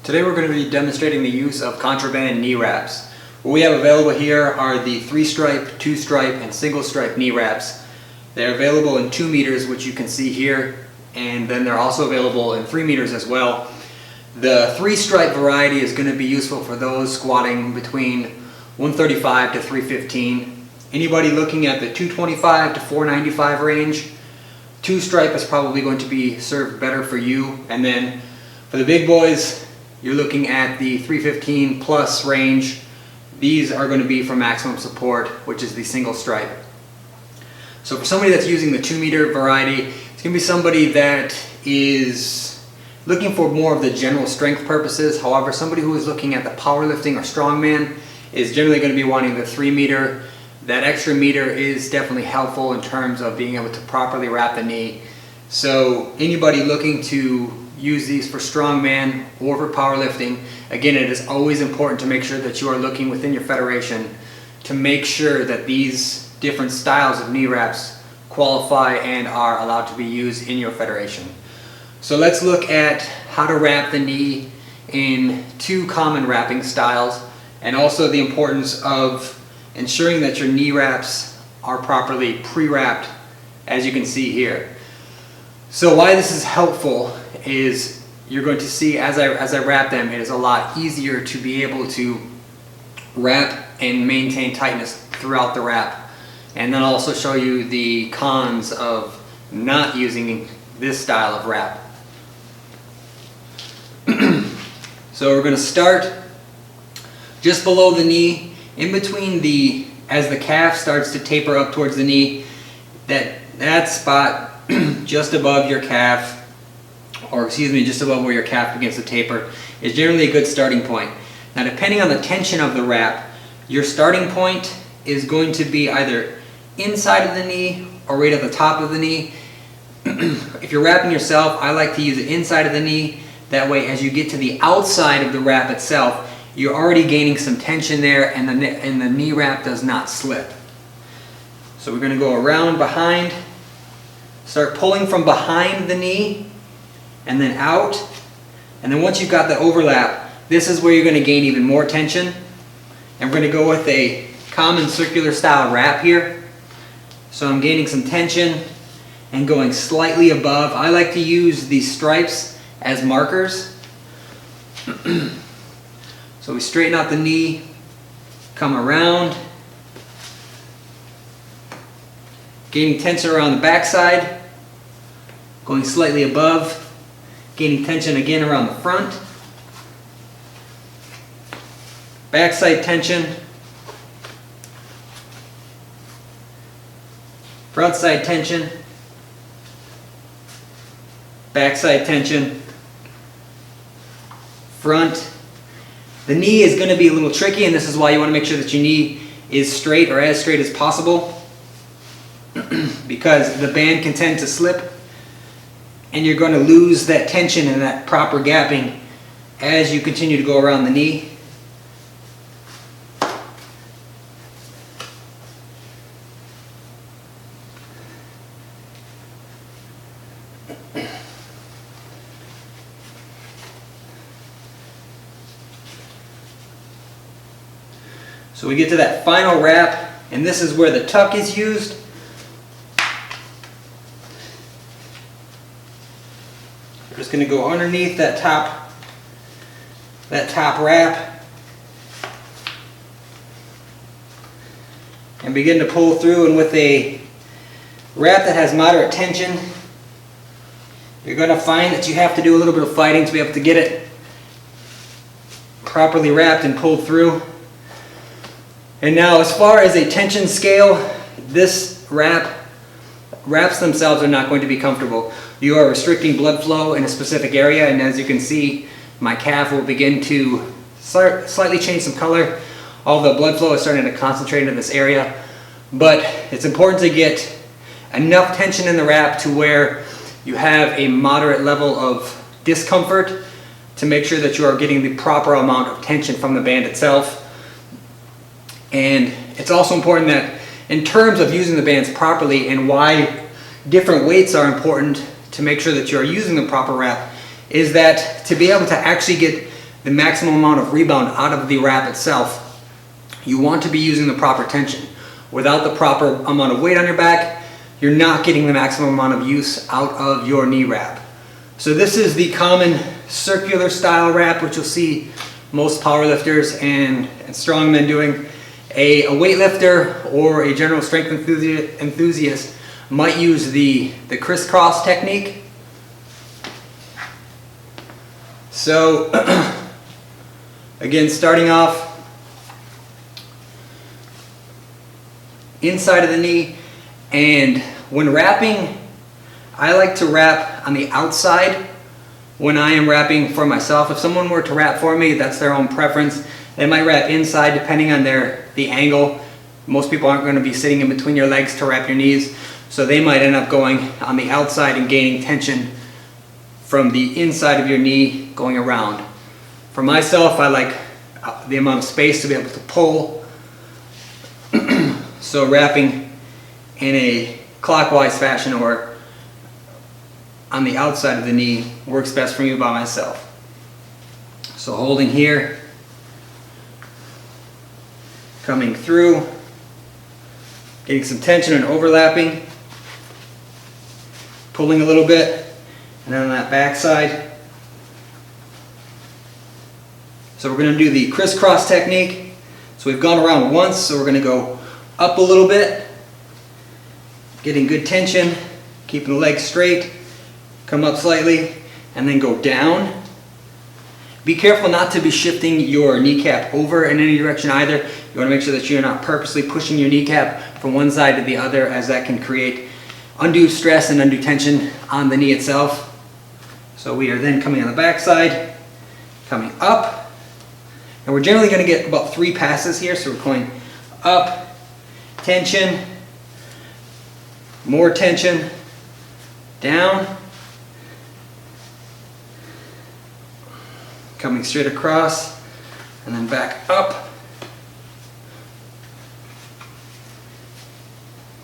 Today we're going to be demonstrating the use of contraband knee wraps. What we have available here are the 3-stripe, 2-stripe, and single-stripe knee wraps. They're available in 2 meters, which you can see here, and then they're also available in 3 meters as well. The 3-stripe variety is going to be useful for those squatting between 135 to 315. Anybody looking at the 225 to 495 range, 2-stripe is probably going to be served better for you. And then for the big boys, you're looking at the 315 plus range. These are going to be for maximum support, which is the single stripe. So for somebody that's using the 2 meter variety, it's going to be somebody that is looking for more of the general strength purposes. However, somebody who is looking at the powerlifting or strongman is generally going to be wanting the 3 meter. That extra meter is definitely helpful in terms of being able to properly wrap the knee. So anybody looking to use these for strongman or for powerlifting, again, it is always important to make sure that you are looking within your federation to make sure that these different styles of knee wraps qualify and are allowed to be used in your federation. So let's look at how to wrap the knee in 2 common wrapping styles, and also the importance of ensuring that your knee wraps are properly pre-wrapped, as you can see here. So why this is helpful is you're going to see as I wrap them, it is a lot easier to be able to wrap and maintain tightness throughout the wrap. And then I'll also show you the cons of not using this style of wrap. So we're going to start just below the knee, in between as the calf starts to taper up towards the knee, that spot just above your calf, or excuse me, just above where your calf begins to taper, is generally a good starting point. Now, depending on the tension of the wrap, your starting point is going to be either inside of the knee or right at the top of the knee. If you're wrapping yourself, I like to use it inside of the knee. That way, as you get to the outside of the wrap itself, you're already gaining some tension there, and the knee wrap does not slip. So we're going to go around behind, start pulling from behind the knee, and then out. And then once you've got the overlap, this is where you're going to gain even more tension. And we're going to go with a common circular style wrap here. So I'm gaining some tension and going slightly above. I like to use these stripes as markers. So we straighten out the knee, come around, gaining tension around the backside, going slightly above, gaining tension again around the front, backside tension, front side tension, backside tension, front. The knee is going to be a little tricky, and this is why you want to make sure that your knee is straight or as straight as possible, because the band can tend to slip and you're going to lose that tension and that proper gapping as you continue to go around the knee. So we get to that final wrap, and this is where the tuck is used. We're just going to go underneath that top wrap and begin to pull through. And with a wrap that has moderate tension, you're going to find that you have to do a little bit of fighting to be able to get it properly wrapped and pulled through. And now, as far as a tension scale, this wraps themselves are not going to be comfortable. You are restricting blood flow in a specific area, and as you can see, my calf will begin to slightly change some color. All the blood flow is starting to concentrate into this area, but it's important to get enough tension in the wrap to where you have a moderate level of discomfort to make sure that you are getting the proper amount of tension from the band itself. And it's also important that in terms of using the bands properly, and why different weights are important to make sure that you are using the proper wrap, is that to be able to actually get the maximum amount of rebound out of the wrap itself, you want to be using the proper tension. Without the proper amount of weight on your back, you're not getting the maximum amount of use out of your knee wrap. So this is the common circular style wrap, which you'll see most powerlifters and strongmen doing. A weightlifter or a general strength enthusiast might use the crisscross technique. So again, starting off inside of the knee, and when wrapping, I like to wrap on the outside when I am wrapping for myself. If someone were to wrap for me, that's their own preference. They might wrap inside depending on the angle. Most people aren't going to be sitting in between your legs to wrap your knees, so they might end up going on the outside and gaining tension from the inside of your knee going around. For myself, I like the amount of space to be able to pull. So wrapping in a clockwise fashion or on the outside of the knee works best for me by myself. So holding here, coming through, getting some tension and overlapping, pulling a little bit, and then on that back side. So we're going to do the crisscross technique. So we've gone around once, so we're going to go up a little bit, getting good tension, keeping the legs straight, come up slightly, and then go down. Be careful not to be shifting your kneecap over in any direction either. You want to make sure that you're not purposely pushing your kneecap from one side to the other, as that can create undue stress and undue tension on the knee itself. So we are then coming on the back side, coming up, and we're generally going to get about 3 passes here. So we're going up, tension, more tension, down, coming straight across, and then back up,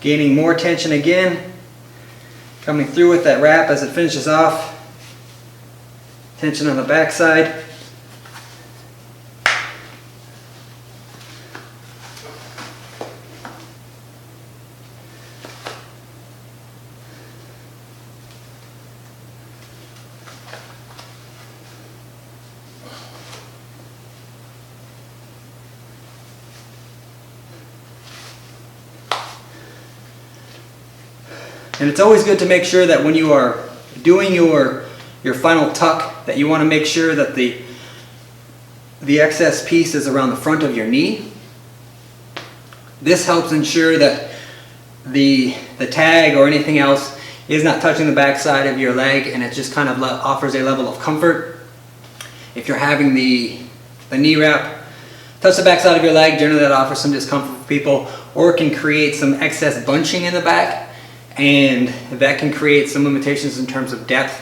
gaining more tension again, coming through with that wrap as it finishes off, tension on the back side, and it's always good to make sure that when you are doing your final tuck, that you want to make sure that the excess piece is around the front of your knee. This helps ensure that the tag or anything else is not touching the back side of your leg, and it just kind of offers a level of comfort. If you're having the knee wrap touch the back side of your leg, generally that offers some discomfort for people, or it can create some excess bunching in the back, and that can create some limitations in terms of depth.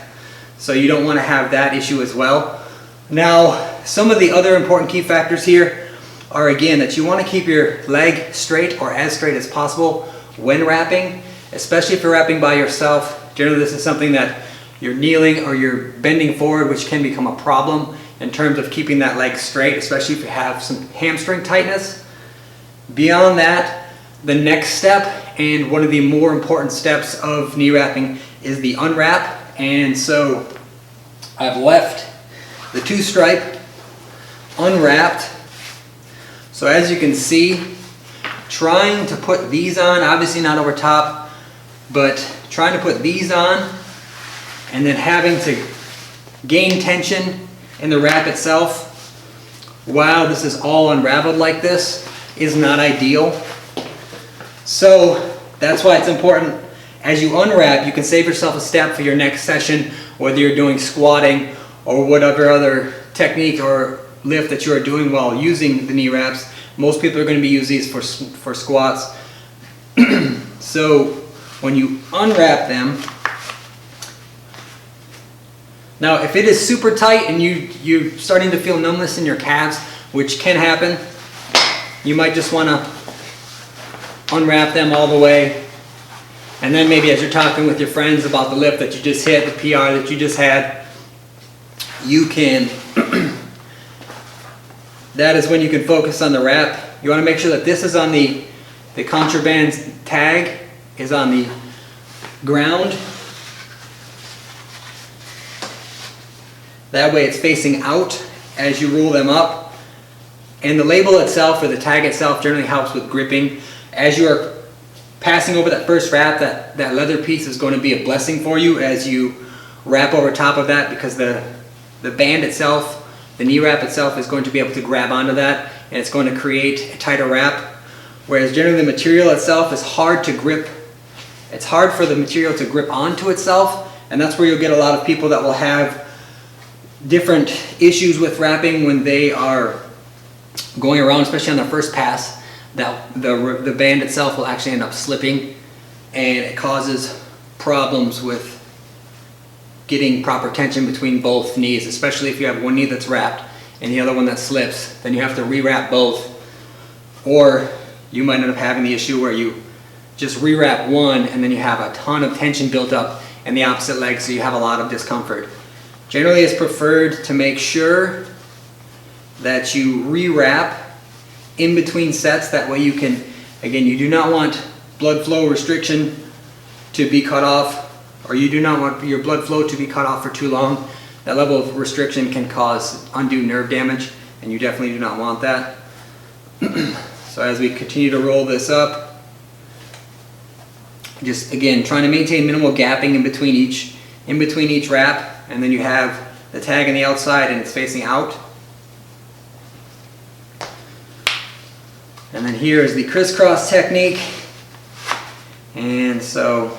So you don't want to have that issue as well. Now, some of the other important key factors here are, again, that you want to keep your leg straight or as straight as possible when wrapping, especially if you're wrapping by yourself. Generally, this is something that you're kneeling or you're bending forward, which can become a problem in terms of keeping that leg straight, especially if you have some hamstring tightness. Beyond that, the next step, and one of the more important steps of knee wrapping, is the unwrap. And so I've left the 2-stripe unwrapped. So as you can see, trying to put these on, obviously not over top, but trying to put these on and then having to gain tension in the wrap itself while this is all unraveled like this is not ideal. So that's why it's important, as you unwrap, you can save yourself a step for your next session, whether you're doing squatting or whatever other technique or lift that you are doing while using the knee wraps. Most people are going to be using these for squats. So when you unwrap them, now if it is super tight and you're starting to feel numbness in your calves, which can happen, you might just want to unwrap them all the way. And then maybe as you're talking with your friends about the lift that you just hit, the PR that you just had, you can that is when you can focus on the wrap. You want to make sure that this is on the Contraband tag is on the ground. That way it's facing out as you roll them up. And the label itself, or the tag itself, generally helps with gripping. As you are passing over that first wrap, that leather piece is going to be a blessing for you as you wrap over top of that, because the band itself, the knee wrap itself, is going to be able to grab onto that, and it's going to create a tighter wrap. Whereas generally the material itself is hard to grip. It's hard for the material to grip onto itself, and that's where you'll get a lot of people that will have different issues with wrapping when they are going around, especially on their first pass. That the band itself will actually end up slipping, and it causes problems with getting proper tension between both knees, especially if you have one knee that's wrapped and the other one that slips. Then you have to rewrap both, or you might end up having the issue where you just rewrap one and then you have a ton of tension built up in the opposite leg, so you have a lot of discomfort. Generally, it's preferred to make sure that you rewrap in between sets. That way you can, again, you do not want blood flow restriction to be cut off, or you do not want your blood flow to be cut off for too long. That level of restriction can cause undue nerve damage, and you definitely do not want that. So as we continue to roll this up, just again trying to maintain minimal gapping in between each wrap, and then you have the tag on the outside and it's facing out. And then here is the crisscross technique. And so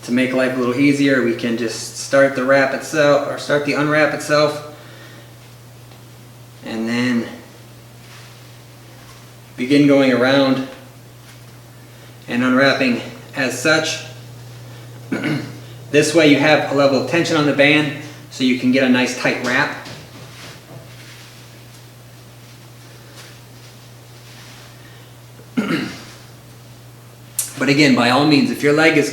to make life a little easier, we can just start the wrap itself, or start the unwrap itself, and then begin going around and unwrapping as such. This way you have a level of tension on the band, so you can get a nice tight wrap. But again, by all means, if your leg is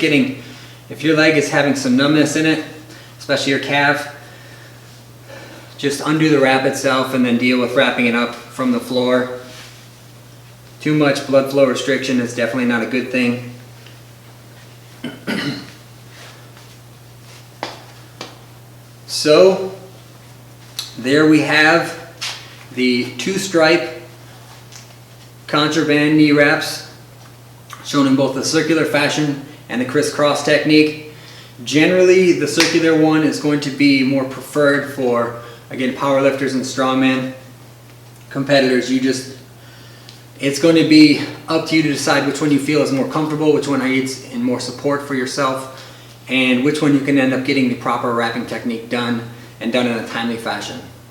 having some numbness in it, especially your calf, just undo the wrap itself and then deal with wrapping it up from the floor. Too much blood flow restriction is definitely not a good thing. So there we have the two-stripe Contraband knee wraps, shown in both the circular fashion and the crisscross technique. Generally, the circular one is going to be more preferred for, again, powerlifters and strongman competitors. It's going to be up to you to decide which one you feel is more comfortable, which one needs in more support for yourself, and which one you can end up getting the proper wrapping technique done, and done in a timely fashion.